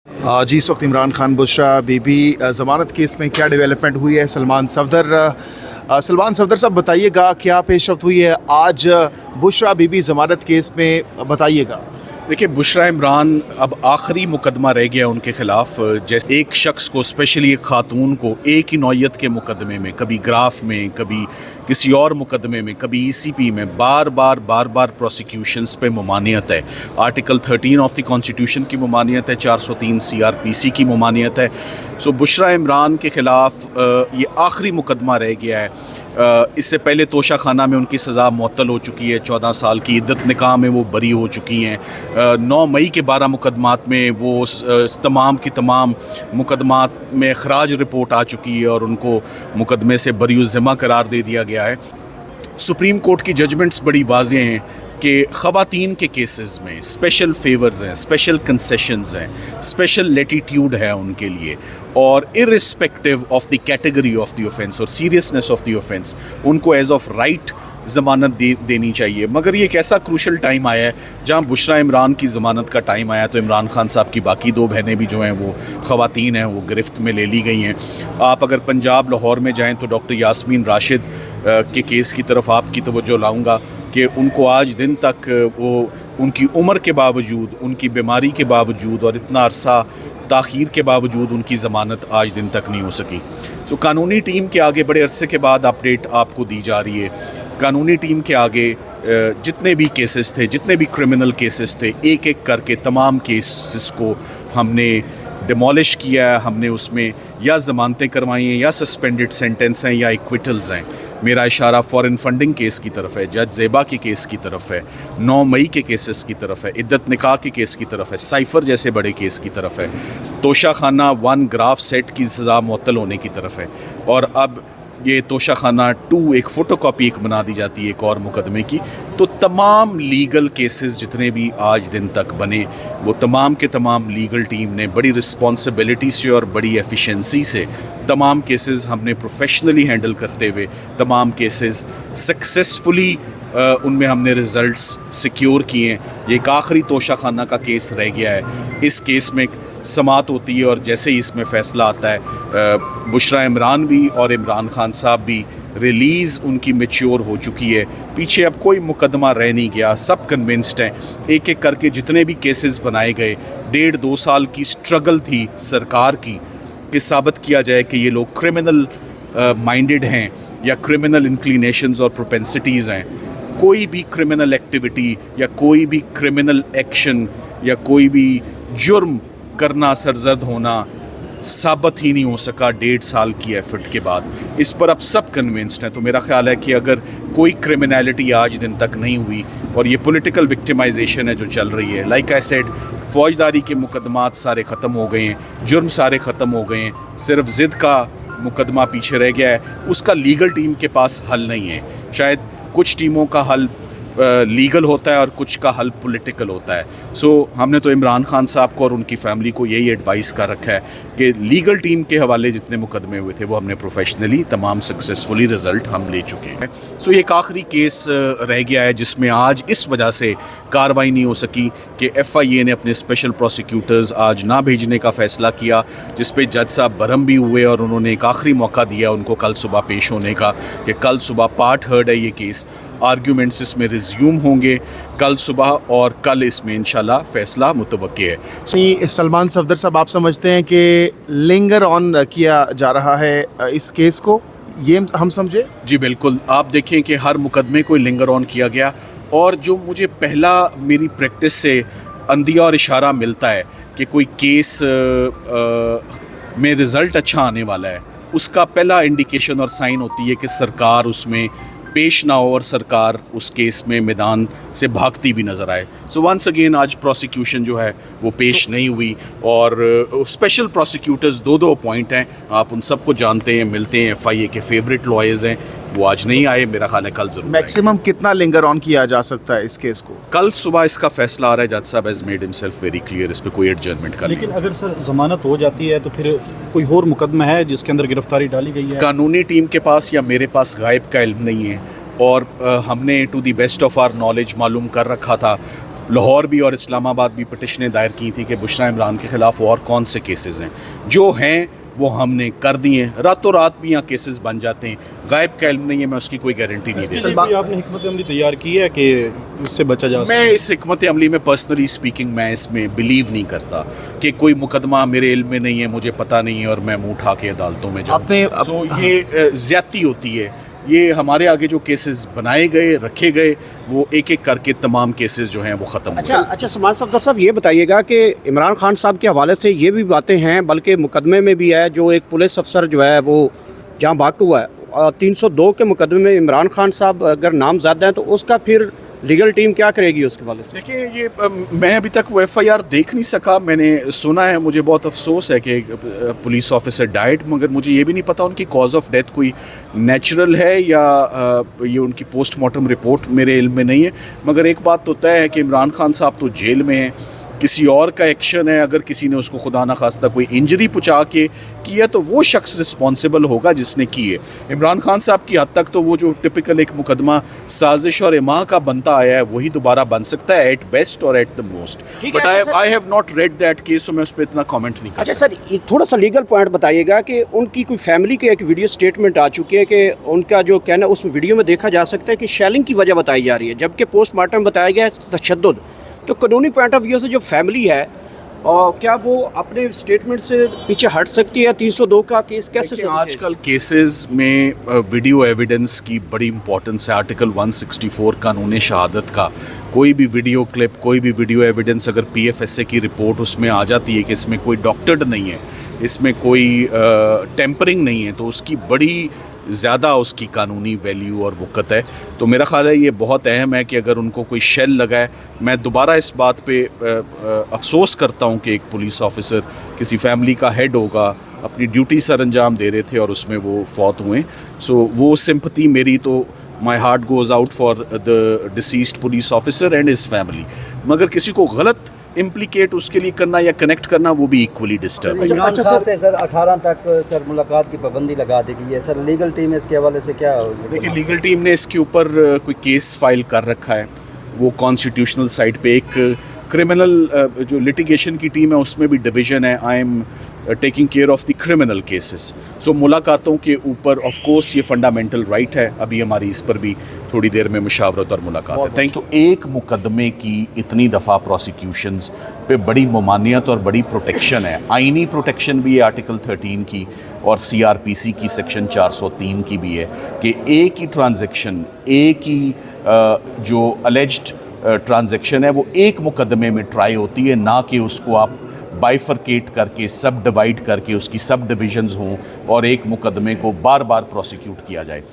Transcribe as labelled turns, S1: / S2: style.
S1: जी इस वक्त इमरान खान बुशरा बीबी ज़मानत केस में क्या डेवलपमेंट हुई है। सलमान सफदर साहब बताइएगा क्या पेशरफ्त हुई है आज बुशरा बीबी ज़मानत केस में, बताइएगा।
S2: देखिए, बुशरा इमरान अब आखिरी मुकदमा रह गया उनके ख़िलाफ़। जैसे एक शख्स को, स्पेशली एक ख़ातून को, एक ही नौयत के मुकदमे में, कभी ग्राफ में, कभी किसी और मुकदमे में, कभी ECP में बार बार प्रोसिक्यूशंस पे ममानियत है। आर्टिकल 13 ऑफ द कॉन्स्टिट्यूशन की ममानियत है, 403 CRPC की ममानियत है। सो बुशरा इमरान के ख़िलाफ़ ये आखिरी मुकदमा रह गया है। इससे पहले तोशा खाना में उनकी सज़ा मुअत्तल हो चुकी है, 14 साल की इद्दत निकाह में वो बरी हो चुकी हैं। 9 मई के 12 मुकदमात में वो तमाम की तमाम मुकदमात में खराज रिपोर्ट आ चुकी है और उनको मुकदमे से बरी-उज़्ज़िम्मा करार दे दिया गया है। सुप्रीम कोर्ट की जजमेंट्स बड़ी वाज़ेह हैं कि ख़वातीन के केसेस में स्पेशल फेवर्स हैं, स्पेशल कंसेशंस हैं, स्पेशल लेटीट्यूड है उनके लिए, और irrespective of the category of the offence और सीरियसनेस ऑफ द ऑफेंस उनको एज ऑफ राइट ज़मानत देनी चाहिए। मगर ये एक ऐसा क्रूशल टाइम आया है जहाँ बुशरा इमरान की ज़मानत का टाइम आया तो इमरान खान साहब की बाकी 2 बहनें भी जो हैं वो ख़वातीन हैं, वो गिरफ्त में ले ली गई हैं। आप अगर पंजाब लाहौर में जाएँ तो डॉक्टर यास्मीन राशिद के केस की तरफ आपकी तवज्जो लाऊँगा कि उनको आज दिन तक वो उनकी उम्र के बावजूद, उनकी बीमारी के बावजूद और इतना अरसा ताख़ीर के बावजूद उनकी ज़मानत आज दिन तक नहीं हो सकी। सो कानूनी टीम के आगे बड़े अरसे के बाद अपडेट आपको दी जा रही है। कानूनी टीम के आगे जितने भी केसेस थे, जितने भी क्रिमिनल केसेस थे, एक एक करके तमाम केसेस को हमने डिमोलिश किया है। हमने उसमें या ज़मानतें करवाई हैं, या सस्पेंडेड सेंटेंस हैं, या एक्विटल्स हैं। मेरा इशारा फॉरेन फंडिंग केस की तरफ है, जज ज़ेबा के केस की तरफ है, 9 मई के केसेस की तरफ है, इद्दत निकाह के केस की तरफ है, साइफ़र जैसे बड़े केस की तरफ है, तोशा खाना 1 ग्राफ सेट की सज़ा मुअत्तल होने की तरफ है, और अब ये तोशा खाना 2 एक फ़ोटोकॉपी एक बना दी जाती है एक और मुकदमे की। तो तमाम लीगल केसेस जितने भी आज दिन तक बने, वो तमाम के तमाम लीगल टीम ने बड़ी रिस्पॉन्सिबिलिटी से और बड़ी एफिशिएंसी से तमाम केसेस हमने प्रोफेशनली हैंडल करते हुए तमाम केसेस सक्सेसफुली उनमें हमने रिज़ल्ट्स सिक्योर किए हैं। ये एक आखिरी तोशा खाना का केस रह गया है। इस केस में समात होती है और जैसे ही इसमें फ़ैसला आता है, बुशरा इमरान भी और इमरान खान साहब भी, रिलीज़ उनकी मैच्योर हो चुकी है। पीछे अब कोई मुकदमा रह नहीं गया, सब कन्विंस्ड हैं। एक एक करके जितने भी केसेस बनाए गए, 1.5-2 साल की स्ट्रगल थी सरकार की कि साबित किया जाए कि ये लोग क्रिमिनल माइंडेड हैं या क्रिमिनल इंक्लिनेशंस और प्रोपेंसिटीज़ हैं। कोई भी क्रिमिनल एक्टिविटी या कोई भी क्रिमिनल एक्शन या कोई भी जुर्म करना, सरजद होना साबित ही नहीं हो सका 1.5 साल की एफर्ट के बाद। इस पर अब सब कन्विंस्ड हैं। तो मेरा ख्याल है कि अगर कोई क्रिमिनलिटी आज दिन तक नहीं हुई, और ये पॉलिटिकल विक्टिमाइजेशन है जो चल रही है, लाइक आई सेड, फ़ौजदारी के मुकदमात सारे ख़त्म हो गए हैं, जुर्म सारे ख़त्म हो गए हैं, सिर्फ ज़िद का मुकदमा पीछे रह गया है। उसका लीगल टीम के पास हल नहीं है। शायद कुछ टीमों का हल लीगल होता है और कुछ का हल पॉलिटिकल होता है। सो हमने तो इमरान खान साहब को और उनकी फ़ैमिली को यही एडवाइस कर रखा है कि लीगल टीम के हवाले जितने मुकदमे हुए थे वो हमने प्रोफेशनली तमाम सक्सेसफुली रिज़ल्ट हम ले चुके हैं। सो ये एक आखिरी केस रह गया है जिसमें आज इस वजह से कार्रवाई नहीं हो सकी कि FIA ने अपने स्पेशल प्रोसिक्यूटर्स आज ना भेजने का फ़ैसला किया, जिस पे जज साहब बरहम भी हुए और उन्होंने एक आखिरी मौका दिया उनको कल सुबह पेश होने का कि कल सुबह पार्ट हर्ड है ये केस, आर्ग्यूमेंट्स इसमें रिज्यूम होंगे कल सुबह और कल इसमें इंशाल्लाह फ़ैसला मुतवक्की है।
S1: सलमान सफदर साहब, आप समझते हैं कि लिंगर ऑन किया जा रहा है इस केस को, ये हम समझे?
S2: जी बिल्कुल। आप देखें कि हर मुकदमे को लिंगर ऑन किया गया, और जो मुझे पहला मेरी प्रैक्टिस से अंदिया और इशारा मिलता है कि कोई केस में रिज़ल्ट अच्छा आने वाला है, उसका पहला इंडिकेशन और साइन होती है कि सरकार उसमें पेश ना हो और सरकार उस केस में मैदान से भागती भी नज़र आए। सो वंस अगेन आज प्रोसिक्यूशन जो है वो पेश नहीं हुई, और स्पेशल प्रोसिक्यूटर्स 2 अपॉइंट हैं, आप उन सबको जानते हैं, मिलते हैं, FIA के फेवरेट लॉयर्स हैं, वो आज नहीं आए। मेरा ख्याल है कल जरूर।
S1: मैक्सिमम कितना लिंगर ऑन किया जा सकता है इस केस को?
S2: कल सुबह इसका फैसला आ रहा है। जज साहब has made himself very clear, इस पे कोई एडजमेंट कर।
S3: लेकिन अगर सर जमानत हो जाती है तो फिर कोई और मुकदमा है जिसके अंदर गिरफ्तारी डाली गई है?
S2: कानूनी टीम के पास या मेरे पास गायब का इल्म नहीं है, और हमने to the best of our knowledge मालूम कर रखा था लाहौर भी और इस्लामाबाद भी पटिशनें दायर की थी कि बुशरा इमरान के ख़िलाफ़ और कौन से केसेस हैं, जो हैं वो हमने कर दिए। रातों रात भी यहाँ केसेस बन जाते हैं, गायब का इल्म नहीं है, मैं उसकी कोई गारंटी नहीं दे
S3: इसके
S2: सकता।
S3: लिए भी आपने हिकमत अमली तैयार की है कि इससे बचा जा सके?
S2: मैं इस हिकमत अमली में पर्सनली स्पीकिंग मैं इसमें बिलीव नहीं करता कि कोई मुकदमा मेरे इल्म में नहीं है, मुझे पता नहीं है और मैं मुंह उठा के अदालतों में जाऊँ। सो ये ज़्यादती होती है। ये हमारे आगे जो केसेस बनाए गए, रखे गए, वो एक एक करके तमाम केसेस जो हैं वो ख़त्म हो
S4: अच्छा
S2: गए।
S4: अच्छा सलमान सफदर साहब, ये बताइएगा कि इमरान खान साहब के हवाले से ये भी बातें हैं, बल्कि मुकदमे में भी है, जो एक पुलिस अफसर जो है वो जहाँ भाग हुआ है, 302 के मुकदमे में इमरान खान साहब अगर नामज़द हैं तो उसका फिर लीगल टीम क्या करेगी उसके हवाले से?
S2: देखिए, ये मैं अभी तक वो एफआईआर देख नहीं सका। मैंने सुना है, मुझे बहुत अफसोस है कि पुलिस ऑफिसर डाइड, मगर मुझे ये भी नहीं पता उनकी कॉज ऑफ डेथ कोई नेचुरल है या ये उनकी पोस्टमार्टम रिपोर्ट मेरे इल्म में नहीं है। मगर एक बात तो तय है कि इमरान खान साहब तो जेल में हैं, किसी और का एक्शन है, अगर किसी ने उसको खुदा न खास्ता कोई इंजरी पहुंचा के किया तो वो शख्स रिस्पॉन्सिबल होगा जिसने की है। इमरान खान साहब की हद तक तो वो जो टिपिकल एक मुकदमा साजिश और इमा का बनता आया है वही दोबारा बन सकता है, एट बेस्ट और एट द मोस्ट।
S4: ठीक है,
S2: बट
S4: अच्छा sir.
S2: I have not read that case, तो मैं उस पर इतना कमेंट नहीं कर
S4: अच्छा
S2: सकता।
S4: सर, एक थोड़ा सा लीगल पॉइंट बताइएगा कि उनकी कोई फैमिली की एक वीडियो स्टेटमेंट आ चुकी है कि उनका जो कहना उस वीडियो में देखा जा सकता है कि शेलिंग की वजह बताई जा रही है, जबकि पोस्टमार्टम बताया गया है तशद्दुद। तो कानूनी पॉइंट ऑफ व्यू से जो फैमिली है, और क्या वो अपने स्टेटमेंट से पीछे हट सकती है? 302 का केस कैसे
S2: देखिए,
S4: समझे?
S2: आजकल केसेस में वीडियो एविडेंस की बड़ी इंपॉर्टेंस है। आर्टिकल 164 कानून शहादत का कोई भी वीडियो क्लिप, कोई भी वीडियो एविडेंस अगर पीएफएसए की रिपोर्ट उसमें आ जाती है कि इसमें कोई डॉक्टर्ड नहीं है, इसमें कोई टेम्परिंग नहीं है, तो उसकी बड़ी ज़्यादा उसकी कानूनी वैल्यू और वक़्त है। तो मेरा ख़्याल है ये बहुत अहम है कि अगर उनको कोई शेल लगा है, मैं दोबारा इस बात पे अफसोस करता हूँ कि एक पुलिस ऑफिसर किसी फैमिली का हेड होगा, अपनी ड्यूटी सर अंजाम दे रहे थे और उसमें वो फौत हुए। सो वो सिंपथी मेरी तो my heart goes out for the deceased police officer and his family. मगर किसी को गलत इम्प्लीकेट उसके लिए करना या कनेक्ट करना वो भी इक्वली डिस्टर्ब है।
S5: इमरान खान से सर 18 तक सर मुलाकात की पाबंदी लगा दी गई है। सर लीगल टीम इसके हवाले से क्या?
S2: देखिए, लीगल टीम ने इसके ऊपर कोई केस फाइल कर रखा है। वो कॉन्स्टिट्यूशनल साइड पे एक क्रिमिनल जो लिटिगेशन की टीम है उसमें भी डिवीज़न है। I am taking care of the criminal cases. So मुलाकातों के ऊपर ऑफ कोर्स ये फंडामेंटल राइट है। अभी हमारी इस पर भी थोड़ी देर में मुशावरत और मुलाकात है। Thank you. तो एक मुकदमे की इतनी दफ़ा प्रोसिक्यूशंस पे बड़ी ममानियत और बड़ी प्रोटेक्शन है। आइनी प्रोटेक्शन भी है आर्टिकल 13 की और सीआरपीसी की सेक्शन 403 की भी है कि एक ही ट्रांजैक्शन, एक ही जो अलेज्ड ट्रांजैक्शन है वो एक मुकदमे में ट्राई होती है, ना कि उसको आप बाइफरकेट करके, सब डिवाइड करके उसकी सब डिविजन्स हों और एक मुकदमे को बार बार प्रोसिक्यूट किया जाए।